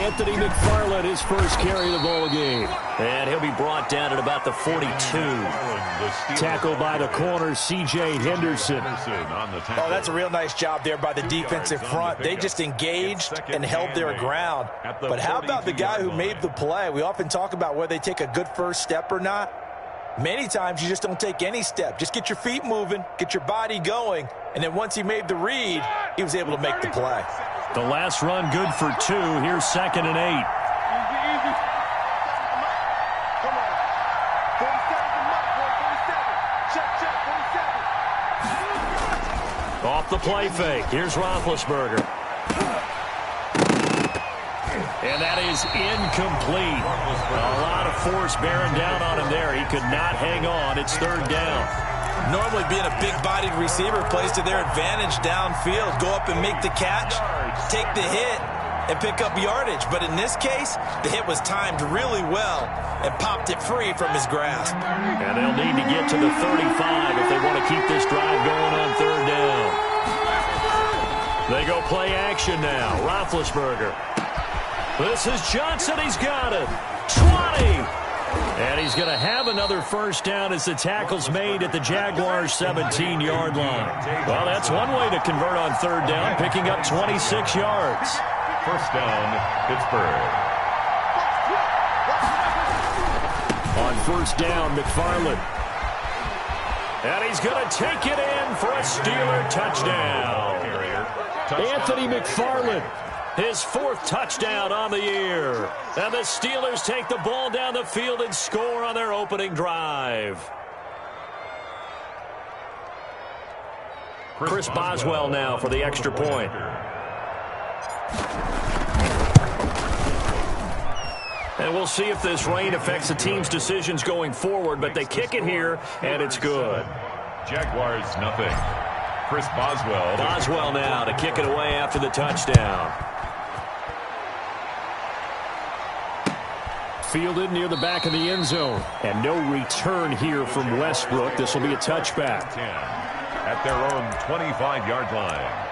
Anthony McFarland, his first carry of the ball game. And he'll be brought down at about the 42. Tackled by the corner, C.J. Henderson. Oh, that's a real nice job there by the defensive front. They just engaged and held their ground. But how about the guy who made the play? We often talk about whether they take a good first step or not. Many times you just don't take any step. Just get your feet moving, get your body going, and then once he made the read, he was able to make the play. The last run good for 2. Here's 2nd and 8. Off the play fake. Here's Roethlisberger. And that is incomplete. A lot of force bearing down on him there. He could not hang on. It's 3rd down. Normally being a big-bodied receiver plays to their advantage downfield. Go up and make the catch, take the hit, and pick up yardage. But in this case, the hit was timed really well and popped it free from his grasp. And they'll need to get to the 35 if they want to keep this drive going on 3rd down. They go play action now. Roethlisberger. This is Johnson. He's got it. 20. And he's going to have another first down as the tackle's made at the Jaguars' 17-yard line. Well, that's one way to convert on 3rd down, picking up 26 yards. First down, Pittsburgh. On 1st down, McFarland. And he's going to take it in for a Steeler touchdown. Anthony McFarland. His 4th touchdown on the year. And the Steelers take the ball down the field and score on their opening drive. Chris Boswell now for the extra point. And we'll see if this rain affects the team's decisions going forward, but they kick it here, and it's good. Jaguars, nothing. Chris Boswell. Boswell now to kick it away after the touchdown. Fielded near the back of the end zone. And no return here from Westbrook. This will be a touchback. 10 at their own 25-yard line.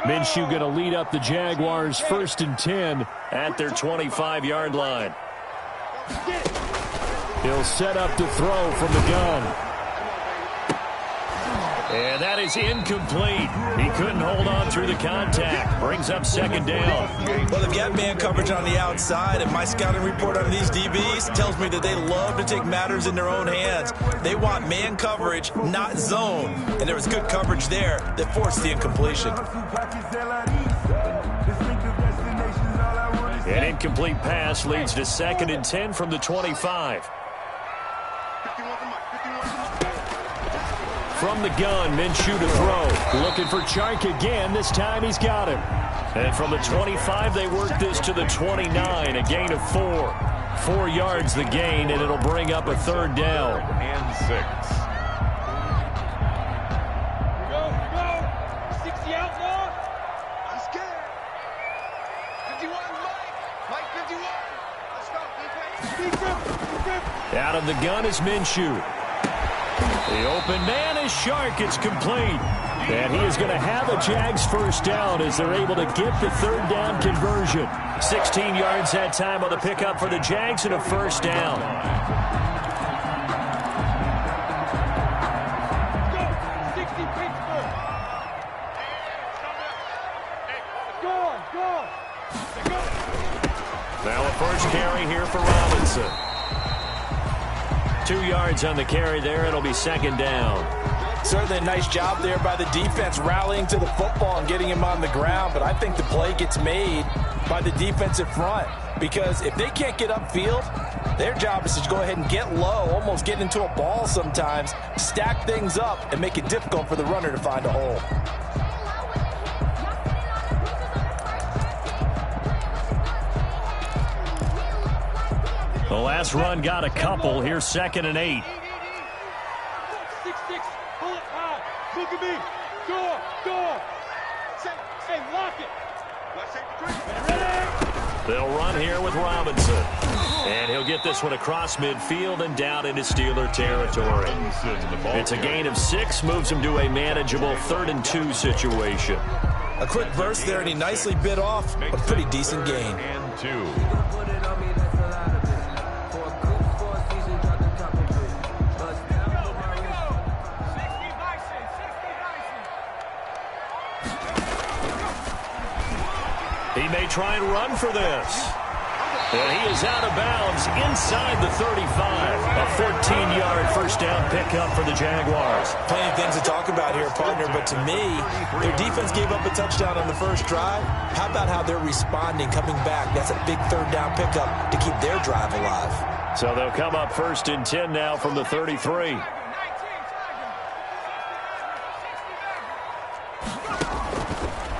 Minshew going to lead up the Jaguars 1st and 10 at their 25-yard line. He'll set up to throw from the gun. And that is incomplete. He couldn't hold on through the contact. Brings up 2nd down. Well, they've got man coverage on the outside, and my scouting report on these DBs tells me that they love to take matters in their own hands. They want man coverage, not zone. And there was good coverage there that forced the incompletion. An incomplete pass leads to 2nd and 10 from the 25. From the gun, Minshew to throw. Looking for Chark again. This time he's got him. And from the 25, they work this to the 29. A gain of 4. 4 yards the gain, and it'll bring up a 3rd down. And 6. Go. 60 outlaw. I'm scared. 51, Mike. 51. Let's go, defense. Out of the gun is Minshew. The open man is Chark. It's complete. And he is going to have a Jags first down as they're able to get the 3rd down conversion. 16 yards that time on the pickup for the Jags and a first down. Now a first carry here for Robinson. 2 yards on the carry there. It'll be 2nd down. Certainly a nice job there by the defense rallying to the football and getting him on the ground. But I think the play gets made by the defensive front. Because if they can't get upfield, their job is to go ahead and get low, almost get into a ball sometimes, stack things up, and make it difficult for the runner to find a hole. The last run got a couple. Here's 2nd and 8. 6-6. Pull it high. Look at me. Go. Say, lock it. Ready? They'll run here with Robinson. And he'll get this one across midfield and down into Steeler territory. It's a gain of 6, moves him to a manageable 3rd and 2 situation. A quick burst there, and he nicely bit off a pretty decent gain. And 2. He may try and run for this. And he is out of bounds inside the 35. A 14-yard first down pickup for the Jaguars. Plenty of things to talk about here, partner, but to me, their defense gave up a touchdown on the first drive. How about how they're responding, coming back? That's a big 3rd down pickup to keep their drive alive. So they'll come up 1st and 10 now from the 33.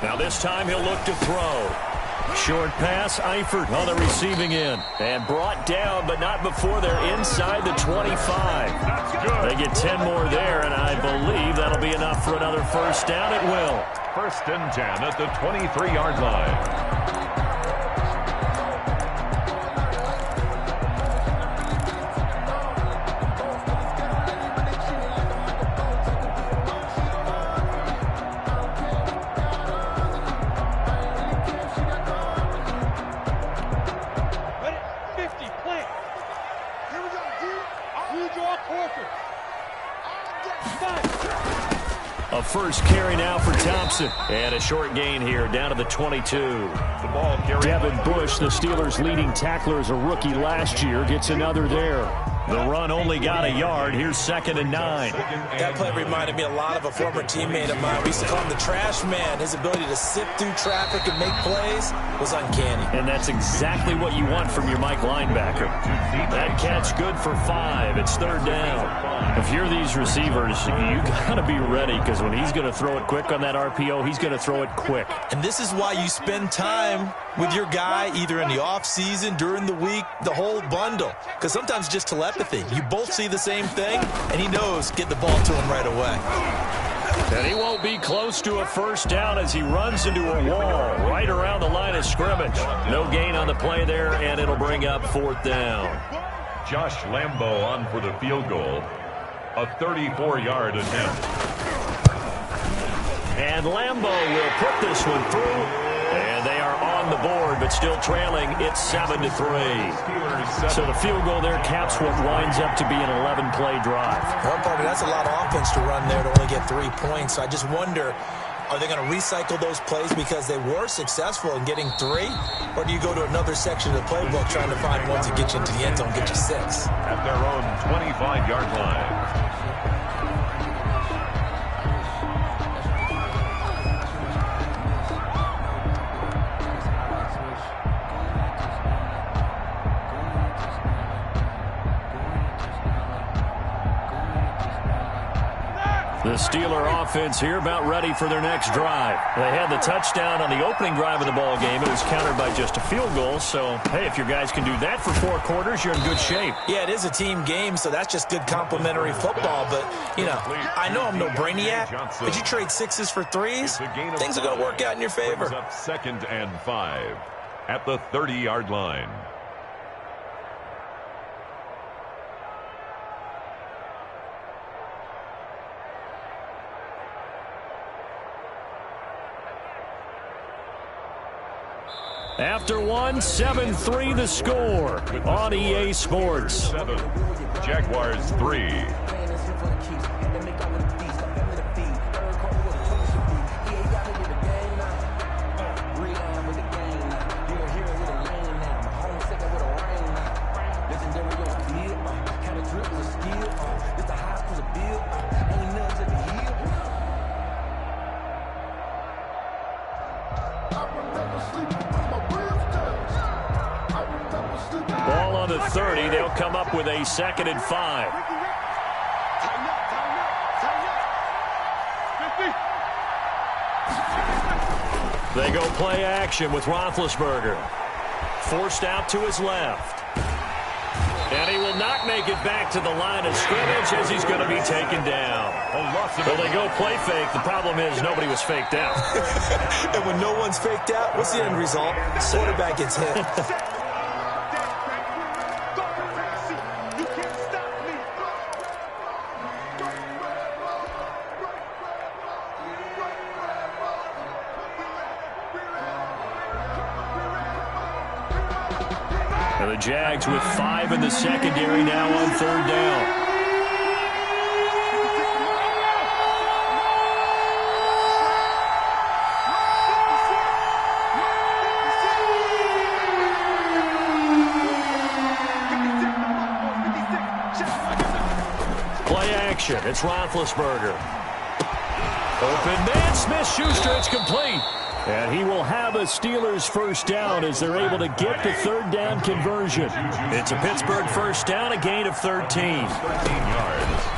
Now this time he'll look to throw. Short pass, Eifert on the receiving end. And brought down, but not before they're inside the 25. They get 10 more there, and I believe that'll be enough for another first down. It will. 1st and 10 at the 23-yard line. A first carry now for Thompson. And a short gain here down to the 22. The ball carried. Devin Bush, the Steelers' leading tackler as a rookie last year, gets another there. The run only got a yard. Here's 2nd and 9. That play reminded me a lot of a former teammate of mine. We used to call him the trash man. His ability to sift through traffic and make plays was uncanny. And that's exactly what you want from your Mike linebacker. That catch good for 5. It's 3rd down. If you're these receivers, you got to be ready, because when he's going to throw it quick on that RPO, he's going to throw it quick. And this is why you spend time with your guy either in the offseason, during the week, the whole bundle. Because sometimes just telepathy. You both see the same thing, and he knows get the ball to him right away. And he won't be close to a first down as he runs into a wall right around the line of scrimmage. No gain on the play there, and it'll bring up 4th down. Josh Lambo on for the field goal. A 34-yard attempt. And Lambo will put this one through. And they are on the board, but still trailing. It's 7-3. So the field goal there caps what winds up to be an 11-play drive. Well, partner, that's a lot of offense to run there to only get 3 points. So I just wonder, are they going to recycle those plays because they were successful in getting 3? Or do you go to another section of the playbook trying to find ones that get you into the end zone, get you 6? At their own 25-yard line. The Steeler offense here about ready for their next drive. They had the touchdown on the opening drive of the ball game. It was countered by just a field goal. So, hey, if your guys can do that for 4 quarters, you're in good shape. Yeah, it is a team game, so that's just good complimentary football. But, you know, I know I'm no brainiac, but you trade 6s for 3s, things are going to work out in your favor. Up 2nd and 5 at the 30-yard line. After 1, 7-3 the score on EA Sports. 7, Jaguars 3. Ball on the 30. They'll come up with a 2nd and 5. They go play action with Roethlisberger. Forced out to his left. And he will not make it back to the line of scrimmage as he's going to be taken down. Well, they go play fake. The problem is nobody was faked out. And when no one's faked out, what's the end result? Quarterback gets hit. And the Jags with 5 in the secondary now on 3rd down. Play action. It's Roethlisberger. Open man, Smith-Schuster. It's complete. And he will have a Steelers first down as they're able to get the 3rd down conversion. It's a Pittsburgh first down, a gain of 13. 13 yards.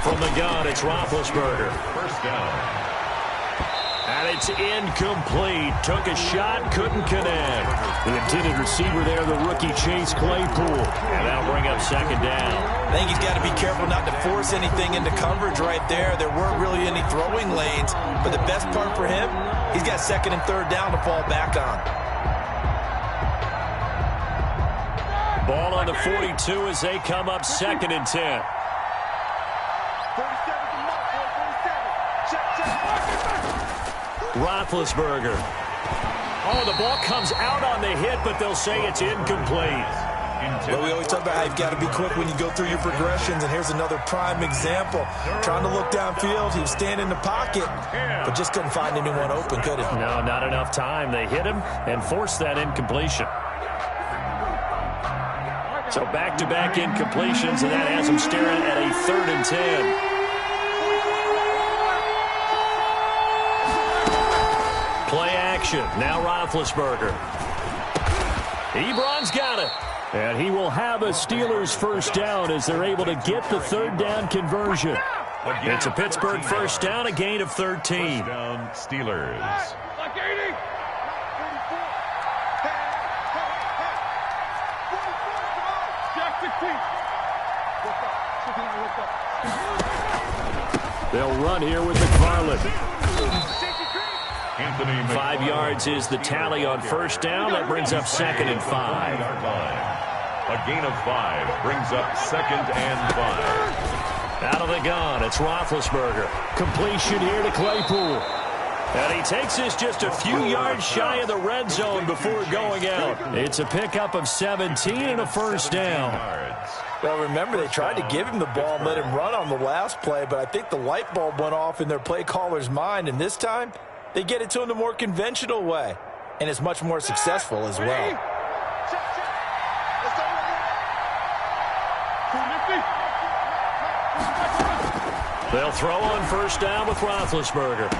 From the gun, it's Roethlisberger. First down. And it's incomplete. Took a shot, couldn't connect. The intended receiver there, the rookie Chase Claypool. And that'll bring up 2nd down. I think he's got to be careful not to force anything into coverage right there. There weren't really any throwing lanes. But the best part for him, he's got 2nd and 3rd down to fall back on. Ball on the 42 as they come up 2nd and 10. Roethlisberger. Oh, the ball comes out on the hit, but they'll say it's incomplete. Well, we always talk about how you've got to be quick when you go through your progressions, and here's another prime example. Trying to look downfield, he was standing in the pocket, but just couldn't find anyone open, could he? No, not enough time. They hit him and forced that incompletion. So back-to-back incompletions, and that has him staring at a 3rd and 10. Play action. Now Roethlisberger. Ebron's got it. And he will have a Steelers first down as they're able to get the 3rd down conversion. It's a Pittsburgh first down, a gain of 13. First down, Steelers. They'll run here with McFarland. 5 yards is the tally on first down. That brings up 2nd and 5. A gain of 5 brings up 2nd and 5. Out of the gun, it's Roethlisberger. Completion here to Claypool. And he takes this just a few yards shy of the red zone before going out. It's a pickup of 17 and a first down. Well, remember, they tried to give him the ball and let him run on the last play, but I think the light bulb went off in their play caller's mind, and this time they get it to him the more conventional way, and it's much more successful as well. They'll throw on first down with Roethlisberger.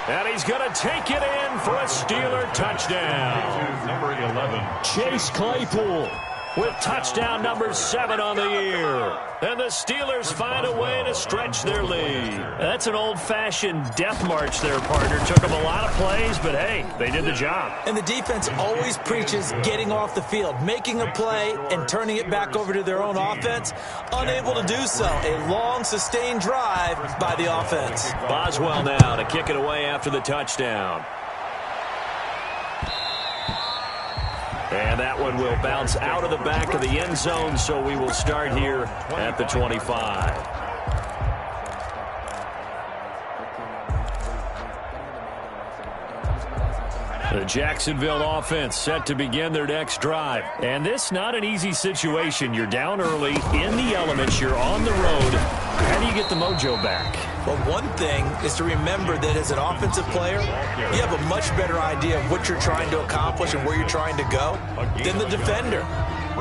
And he's going to take it in for a Steeler touchdown. Number 11. Chase Claypool with touchdown number 7 on the year. And the Steelers find a way to stretch their lead. That's an old-fashioned death march there, partner. Took them a lot of plays, but hey, they did the job. And the defense always preaches getting off the field, making a play, and turning it back over to their own offense. Unable to do so. A long, sustained drive by the offense. Boswell now to kick it away after the touchdown. And that one will bounce out of the back of the end zone, so we will start here at the 25. The Jacksonville offense set to begin their next drive. And this not an easy situation. You're down early, in the elements, you're on the road. How do you get the mojo back? Well, one thing is to remember that as an offensive player, you have a much better idea of what you're trying to accomplish and where you're trying to go than the defender.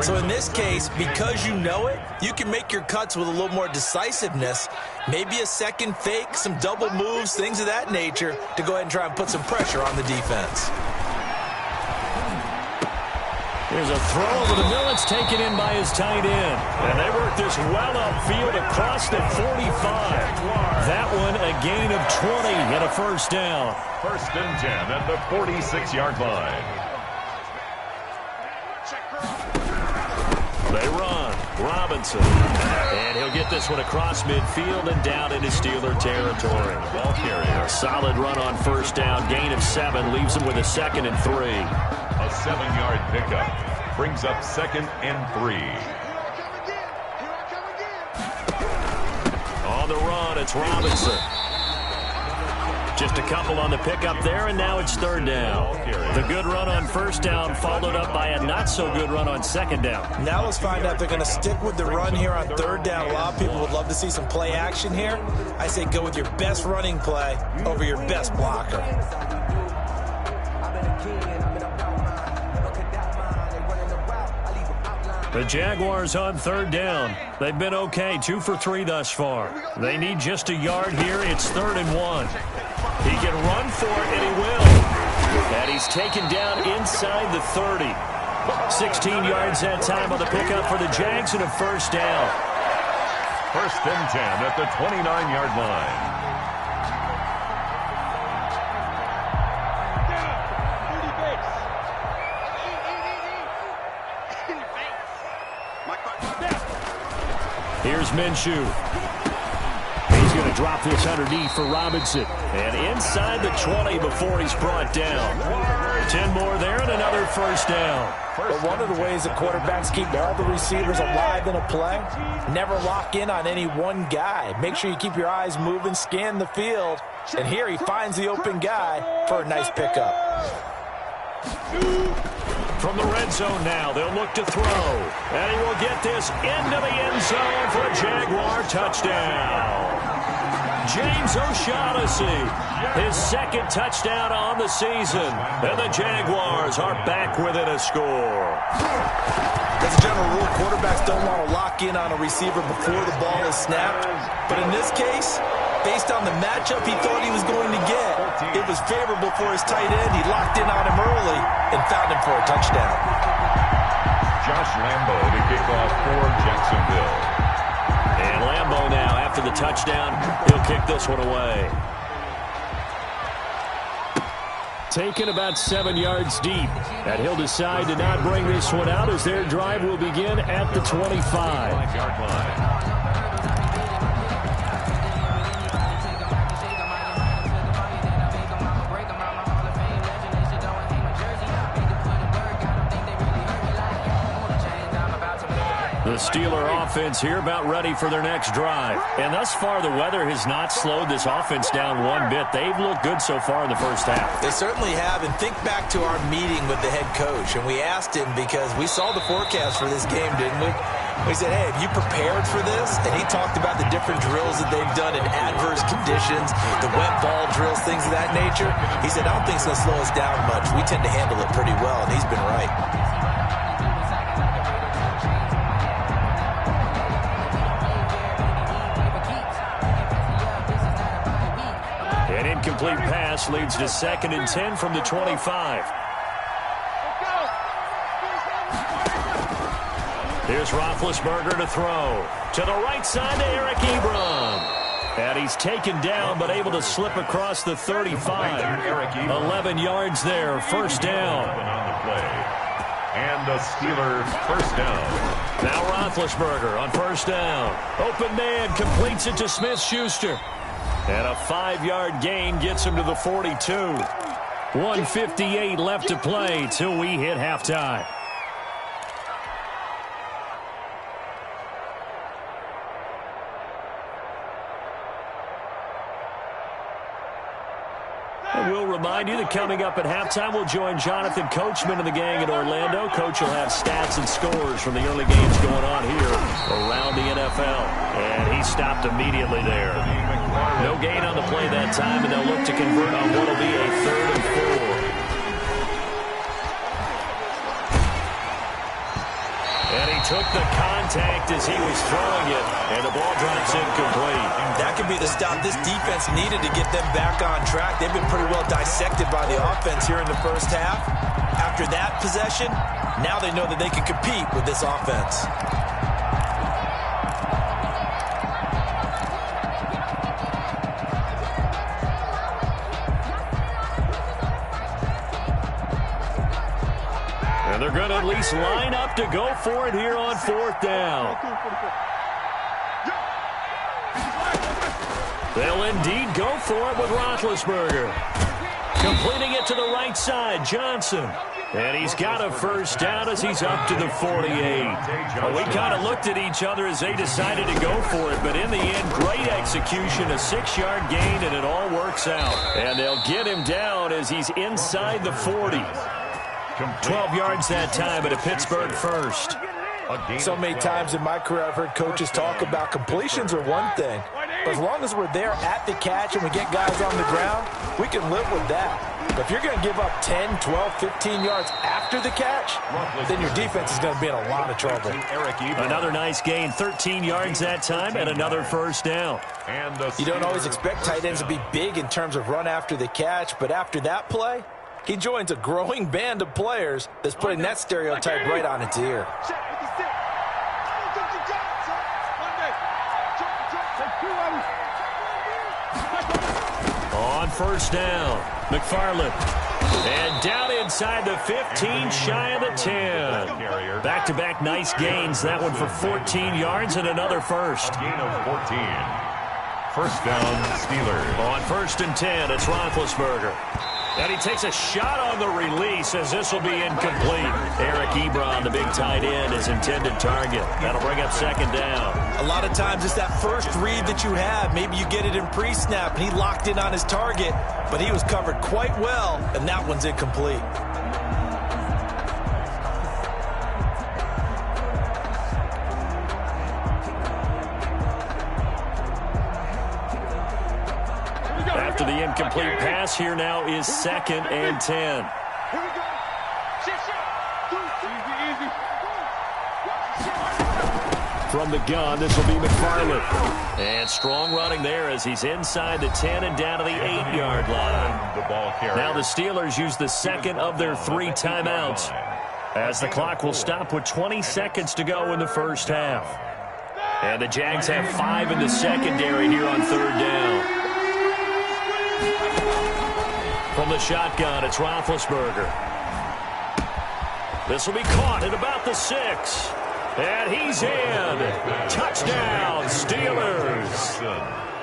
So in this case, because you know it, you can make your cuts with a little more decisiveness, maybe a second fake, some double moves, things of that nature, to go ahead and try and put some pressure on the defense. Here's a throw over the middle. It's taken in by his tight end. And they work this well upfield across the 45. That one a gain of 20 and a first down. 1st and 10 at the 46-yard line. They run. Robinson. And he'll get this one across midfield and down into Steeler territory. Ball carrier. A solid run on first down. Gain of 7 leaves him with a 2nd and 3. A 7-yard pickup brings up 2nd and 3. On the run, it's Robinson. Just a couple on the pickup there, and now it's 3rd down. The good run on first down followed up by a not-so-good run on 2nd down. Now let's find out if they're going to stick with the run here on 3rd down. A lot of people would love to see some play action here. I say go with your best running play over your best blocker. The Jaguars on 3rd down. They've been okay, 2 for 3 thus far. They need just a yard here. It's 3rd and 1. He can run for it, and he will. And he's taken down inside the 30. 16 yards that time on the pickup for the Jags and a first down. 1st and 10 at the 29-yard line. Here's Minshew. He's going to drop this underneath for Robinson. And inside the 20 before he's brought down. 10 more there and another first down. But one of the ways that quarterbacks keep all the receivers alive in a play, never lock in on any one guy. Make sure you keep your eyes moving, scan the field. And here he finds the open guy for a nice pickup. From the red zone now, they'll look to throw. And he will get this into the end zone for a Jaguar touchdown. James O'Shaughnessy, his 2nd touchdown on the season. And the Jaguars are back within a score. As a general rule, quarterbacks don't want to lock in on a receiver before the ball is snapped. But in this case, based on the matchup he thought he was going to get, it was favorable for his tight end. He locked in on him early and found him for a touchdown. Josh Lambo to kick off for Jacksonville. And Lambo now, after the touchdown, he'll kick this one away. Taken about 7 yards deep. And he'll decide to not bring this one out as their drive will begin at the 25-yard line. The Steeler offense here about ready for their next drive. And thus far, the weather has not slowed this offense down one bit. They've looked good so far in the first half. They certainly have. And think back to our meeting with the head coach. And we asked him because we saw the forecast for this game, didn't we? We said, hey, have you prepared for this? And he talked about the different drills that they've done in adverse conditions, the wet ball drills, things of that nature. He said, I don't think it's going to slow us down much. We tend to handle it pretty well, and he's been right. An incomplete pass leads to 2nd and 10 from the 25. Here's Roethlisberger to throw. To the right side to Eric Ebron. And he's taken down but able to slip across the 35. 11 yards there, first down. And the Steelers first down. Now Roethlisberger on first down. Open man completes it to Smith-Schuster. And a 5-yard gain gets him to the 42. 1:58 left to play till we hit halftime. And we'll remind you that coming up at halftime, we'll join Jonathan Coachman and the gang in Orlando. Coach will have stats and scores from the early games going on here around the NFL. And he stopped immediately there. No gain on the play that time, and they'll look to convert on what will be a 3rd and 4. And he took the contact as he was throwing it, and the ball drops incomplete. That could be the stop this defense needed to get them back on track. They've been pretty well dissected by the offense here in the first half. After that possession, now they know that they can compete with this offense. And they're going to at least line up to go for it here on 4th down. They'll indeed go for it with Roethlisberger. Completing it to the right side, Johnson. And he's got a first down as he's up to the 48. Well, we kind of looked at each other as they decided to go for it, but in the end, great execution, a 6-yard gain, and it all works out. And they'll get him down as he's inside the 40. 12 yards that time at a Pittsburgh first. So many times in my career I've heard coaches talk about completions are one thing. But as long as we're there at the catch and we get guys on the ground, we can live with that. But if you're going to give up 10, 12, 15 yards after the catch, then your defense is going to be in a lot of trouble. Another nice gain, 13 yards that time, and another first down. You don't always expect tight ends to be big in terms of run after the catch, but after that play, he joins a growing band of players that's putting that stereotype right on its ear. On first down, McFarland. And down inside the 15, shy of the 10. Back-to-back nice gains. That one for 14 yards and another first. Gain of 14. First down, Steelers. On 1st and 10, it's Roethlisberger. And he takes a shot on the release as this will be incomplete. Eric Ebron, the big tight end, his intended target. That'll bring up 2nd down. A lot of times it's that first read that you have. Maybe you get it in pre-snap, and he locked in on his target, but he was covered quite well, and that one's incomplete. After the incomplete pass, here now is 2nd and 10. Here we go. Easy. From the gun, this will be McFarland. And strong running there as he's inside the 10 and down to the 8-yard line. The ball carrier. Now the Steelers use the 2nd of their 3 timeouts as the clock will stop with 20 seconds to go in the first half. And the Jags have 5 in the secondary here on 3rd down. From the shotgun, it's Roethlisberger. This will be caught at about the 6. And he's in. Touchdown, Steelers.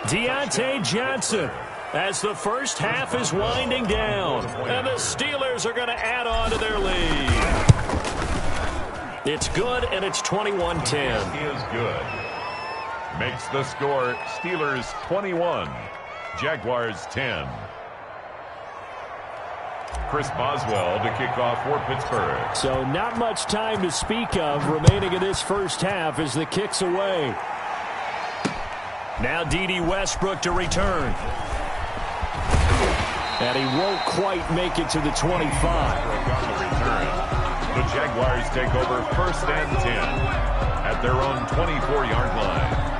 Deontay Johnson as the first half is winding down. And the Steelers are going to add on to their lead. It's good, and it's 21-10. He is good. Makes the score Steelers 21, Jaguars 10. Chris Boswell to kick off for Pittsburgh. So not much time to speak of remaining in this first half as the kick's away. Now D.D. Westbrook to return. And he won't quite make it to the 25. On the return. The Jaguars take over 1st and 10 at their own 24-yard line.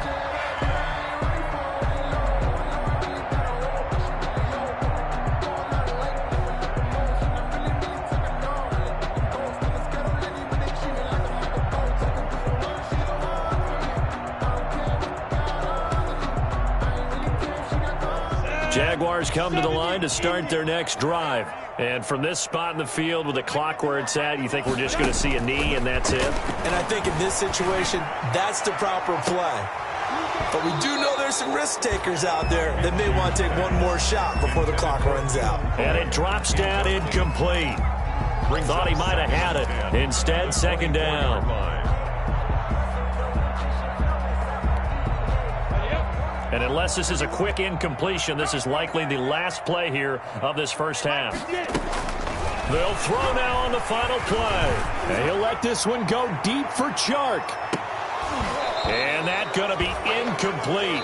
Jaguars come to the line to start their next drive. And from this spot in the field with the clock where it's at, you think we're just going to see a knee and that's it? And I think in this situation, that's the proper play. But we do know there's some risk takers out there that may want to take one more shot before the clock runs out. And it drops down incomplete. Thought he might have had it. Instead, 2nd down. And unless this is a quick incompletion, this is likely the last play here of this first half. They'll throw now on the final play. And he'll let this one go deep for Chark. And that's going to be incomplete.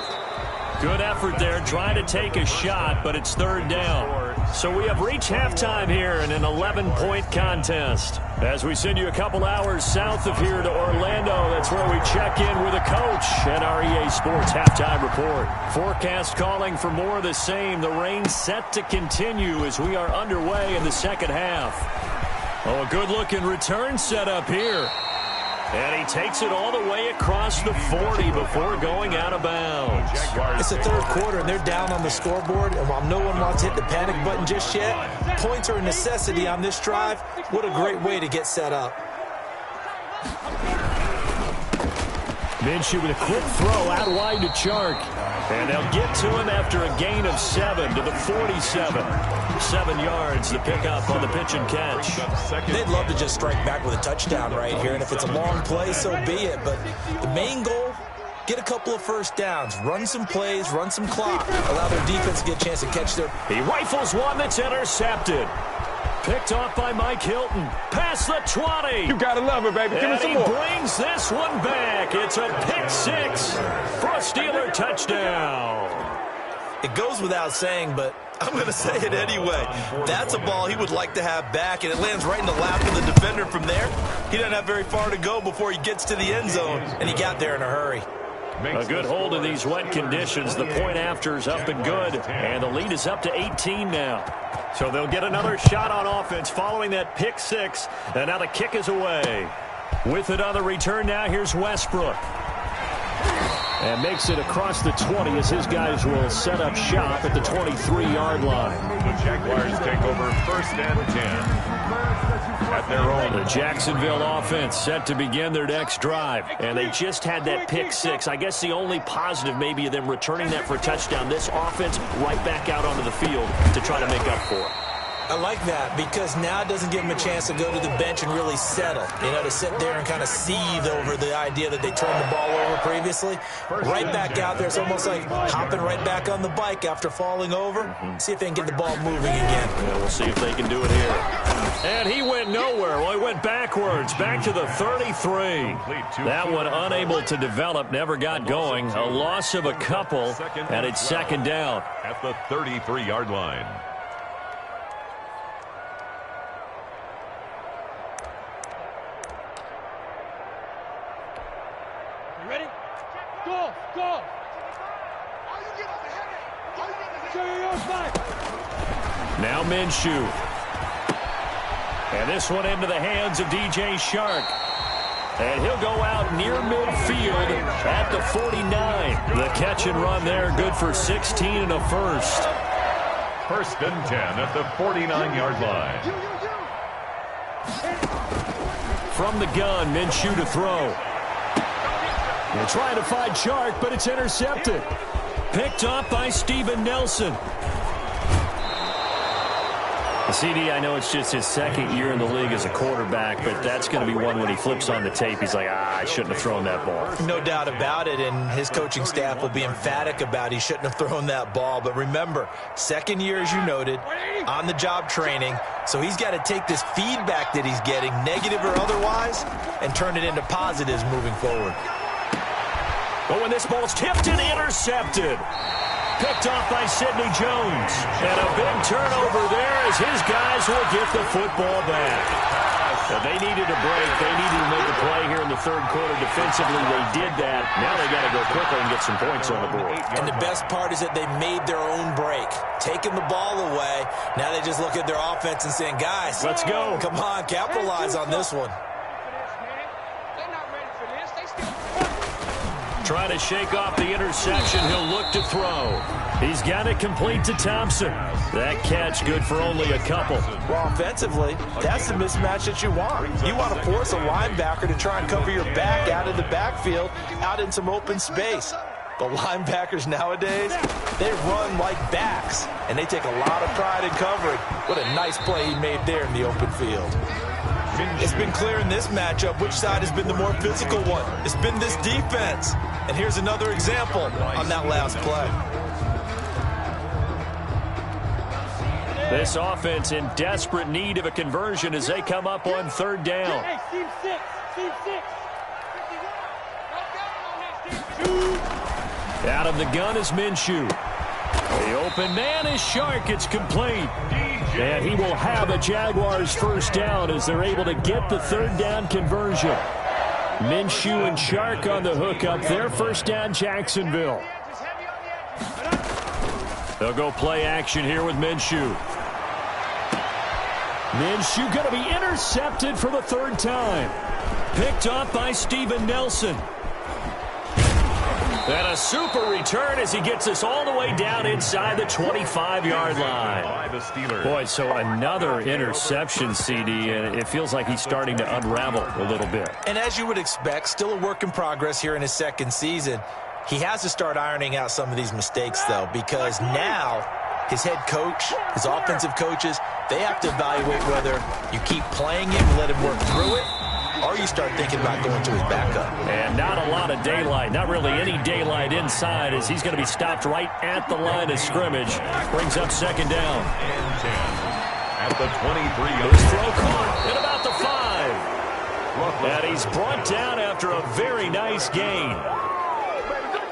Good effort there trying to take a shot, but it's 3rd down. So we have reached halftime here in an 11-point contest. As we send you a couple hours south of here to Orlando, that's where we check in with a coach at our EA Sports Halftime Report. Forecast calling for more of the same. The rain set to continue as we are underway in the second half. Oh, a good-looking return setup here. And he takes it all the way across the 40 before going out of bounds. It's the third quarter, and they're down on the scoreboard. And while no one wants to hit the panic button just yet, points are a necessity on this drive. What a great way to get set up. Minshew with a quick throw out wide to Chark. And they'll get to him after a gain of 7 to the 47. 7 yards, the pickup on the pitch and catch. They'd love to just strike back with a touchdown right here, and if it's a long play, so be it. But the main goal, get a couple of first downs, run some plays, run some clock, allow their defense to get a chance to catch their... He rifles one that's intercepted. Picked off by Mike Hilton. Past the 20. You gotta love it, baby. Give me some more. And he brings this one back. It's a pick 6 for a Steeler touchdown. It goes without saying, but I'm going to say it anyway. That's a ball he would like to have back, and it lands right in the lap of the defender from there. He doesn't have very far to go before he gets to the end zone, and he got there in a hurry. A good hold in these wet conditions. The point after is up and good, and the lead is up to 18 now. So they'll get another shot on offense following that pick 6, and now the kick is away. With it on the return now, here's Westbrook. And makes it across the 20 as his guys will set up shop at the 23-yard line. The Jaguars take over 1st and 10 at their own. The Jacksonville offense set to begin their next drive. And they just had that pick 6. I guess the only positive maybe of them returning that for a touchdown. This offense right back out onto the field to try to make up for it. I like that because now it doesn't give them a chance to go to the bench and really settle. To sit there and kind of seethe over the idea that they turned the ball over previously. Right back out there. It's almost like hopping right back on the bike after falling over. See if they can get the ball moving again. Yeah, we'll see if they can do it here. And he went nowhere. Well, he went backwards, back to the 33. That one unable to develop, never got going. A loss of a couple, and it's 2nd down. At the 33-yard line. Ready? Go! Go! Now Minshew. And this one into the hands of DJ Chark. And he'll go out near midfield at the 49. The catch and run there, good for 16 and a first. 1st and 10 at the 49-yard line. From the gun, Minshew to throw. They're trying to find Chark, but it's intercepted. Picked up by Steven Nelson. CD, I know it's just his 2nd year in the league as a quarterback, but that's going to be one when he flips on the tape. He's like, I shouldn't have thrown that ball. No doubt about it, and his coaching staff will be emphatic about he shouldn't have thrown that ball. But remember, 2nd year, as you noted, on-the-job training, so he's got to take this feedback that he's getting, negative or otherwise, and turn it into positives moving forward. But when this ball's tipped and intercepted. Picked off by Sidney Jones. And a big turnover there as his guys will get the football back. So they needed a break. They needed to make a play here in the 3rd quarter. Defensively, they did that. Now they got to go quickly and get some points on the board. And the best part is that they made their own break. Taking the ball away. Now they just look at their offense and saying, guys, let's go. Come on, capitalize on this one. Trying to shake off the interception. He'll look to throw. He's got it complete to Thompson. That catch good for only a couple. Well, offensively, that's the mismatch that you want. You want to force a linebacker to try and cover your back out of the backfield, out in some open space. The linebackers nowadays, they run like backs, and they take a lot of pride in covering. What a nice play he made there in the open field. It's been clear in this matchup which side has been the more physical one. It's been this defense. And here's another example on that last play. This offense in desperate need of a conversion as they come up on 3rd down. Out of the gun is Minshew. The open man is Chark. It's complete. And he will have a Jaguars 1st down as they're able to get the 3rd down conversion. Minshew and Chark on the hook up there. 1st down, Jacksonville. They'll go play action here with Minshew. Minshew going to be intercepted for the 3rd time. Picked up by Steven Nelson. And a super return as he gets us all the way down inside the 25-yard line. Boy, so another interception, CD, and it feels like he's starting to unravel a little bit. And as you would expect, still a work in progress here in his second season. He has to start ironing out some of these mistakes, though, because now his head coach, his offensive coaches, they have to evaluate whether you keep playing him and let him work through it, or you start thinking about going to his backup. And not a lot of daylight, not really any daylight inside, as he's going to be stopped right at the line of scrimmage. Brings up second down. And 10 at the 23. This throw caught at about the 5. And he's brought down after a very nice gain.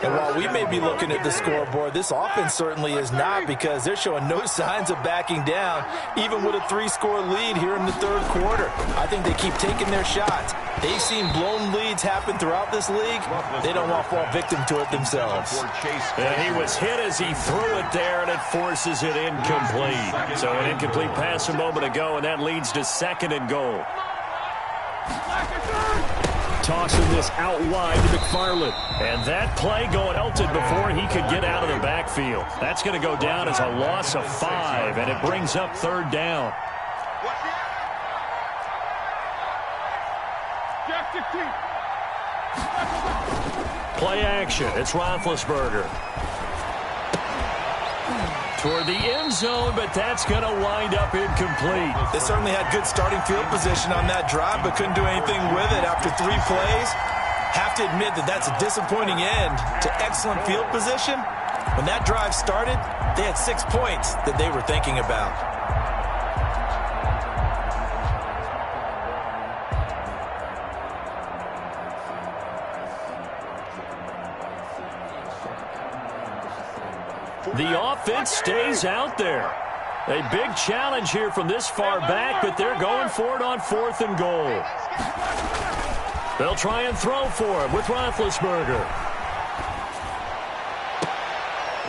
And while we may be looking at the scoreboard, this offense certainly is not, because they're showing no signs of backing down, even with a 3-score lead here in the third quarter. I think they keep taking their shots. They've seen blown leads happen throughout this league. They don't want to fall victim to it themselves. And he was hit as he threw it there, and it forces it incomplete. So an incomplete pass a moment ago, and that leads to 2nd and goal. Tossing this out wide to McFarland. And that play going elted before he could get out of the backfield. That's going to go down as a loss of 5, and it brings up 3rd down. Play action. It's Roethlisberger. Toward the end zone, but that's going to wind up incomplete. They certainly had good starting field position on that drive, but couldn't do anything with it after 3 plays. Have to admit that that's a disappointing end to excellent field position. When that drive started, they had 6 points that they were thinking about. The offense stays out there. A big challenge here from this far back, but they're going for it on 4th and goal. They'll try and throw for him with Roethlisberger.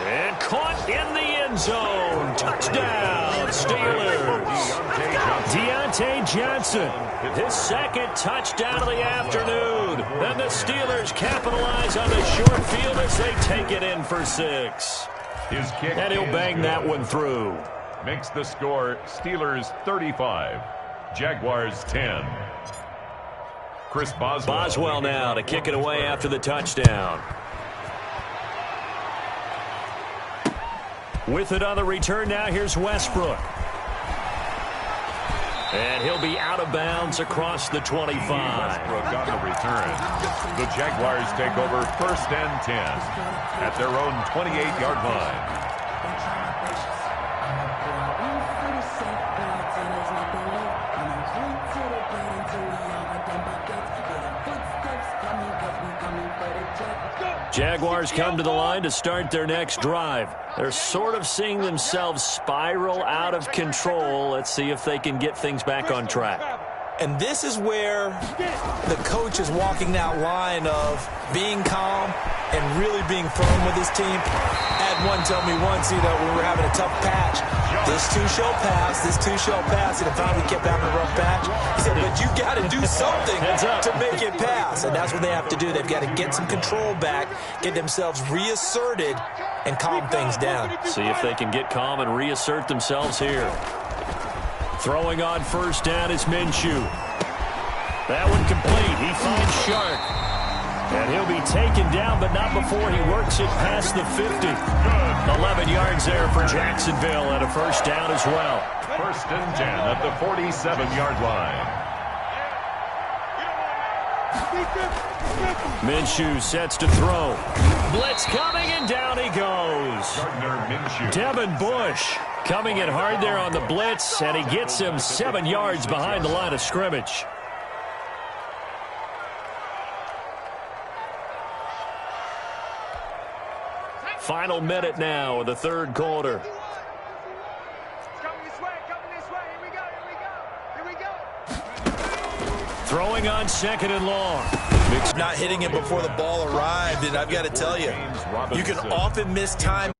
And caught in the end zone. Touchdown, Steelers. Deontay Johnson, his 2nd touchdown of the afternoon. And the Steelers capitalize on the short field as they take it in for 6. His kick, and he'll bang that one through. Makes the score Steelers 35, Jaguars 10. Chris Boswell now to kick it away after the touchdown. With it on the return now, here's Westbrook. And he'll be out of bounds across the 25. Westbrook on the return. The Jaguars take over 1st and 10 at their own 28-yard line. Jaguars come to the line to start their next drive. They're sort of seeing themselves spiral out of control. Let's see if they can get things back on track. And this is where the coach is walking that line of being calm and really being firm with his team. I had one tell me once, when we were having a tough patch, this too shall pass, this too shall pass, and finally kept having a rough patch. He said, but you got to do something to make it pass, and that's what they have to do. They've got to get some control back, get themselves reasserted, and calm things down. See if they can get calm and reassert themselves here. Throwing on 1st down is Minshew. That one complete. He finds Shark. And he'll be taken down, but not before he works it past the 50. 11 yards there for Jacksonville and a 1st down as well. 1st and 10 at the 47-yard line. Minshew sets to throw. Blitz coming, and down he goes. Devin Bush coming in hard there on the blitz, and he gets him 7 yards behind the line of scrimmage. Final minute now of the 3rd quarter. Coming this way, here we go. Throwing on 2nd and long. Not hitting it before the ball arrived, and I've got to tell you, you can often miss time.